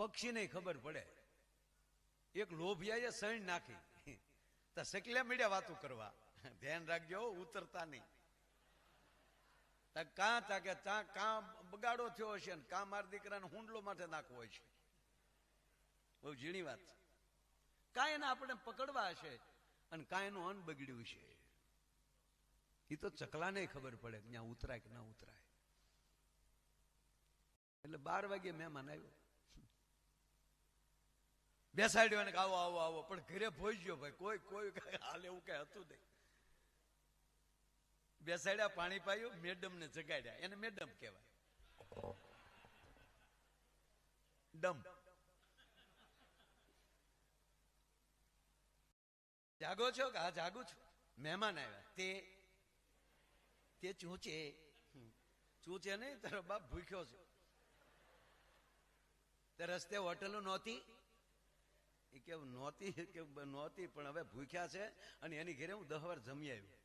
પક્ષીને ખબર પડે. એક લોભિયાએ સૈણ નાખી તો સકલ્યા મીડિયા વાતું કરવા, ધ્યાન રાખજો ઉતરતા નહીં. કાં તાકે કાં બગાડો થયો હશે ને કાં મારા દીકરાને હુંડલો માટે નાખવો હોય છે. બહુ ઝીણી વાત છે. કાંઈ એને આપણે પકડવા હશે અને કાંઈ એનું અન્ન બગડ્યું છે. એ તો ચકલાને ખબર પડે કે ત્યાં ઉતરાય કે ના ઉતરાય. એટલે 12 વાગે મહેમાન આવ્યો, બેસાડ્યો ને આવો આવો આવો, પણ ઘરે ભોજ્યો ભાઈ, કોઈ કોઈ હાલ એવું કઈ હતું નહીં. બેસાડ્યા, પાણી પાયું, મેડમ ને જગાડ્યા. એને મેડમ કહેવાય, ડમ. જાગો છો કે? હા જાગું છું. મહેમાન આવ્યા. તે ચૂંચે ચૂંચે નહીં, તારો બાપ ભૂખ્યો છે. તે રસ્તે હોટલ નહોતી એ કે નહોતી પણ હવે ભૂખ્યા છે અને એની ઘરે હું 10 વાર જમી આવ્યો.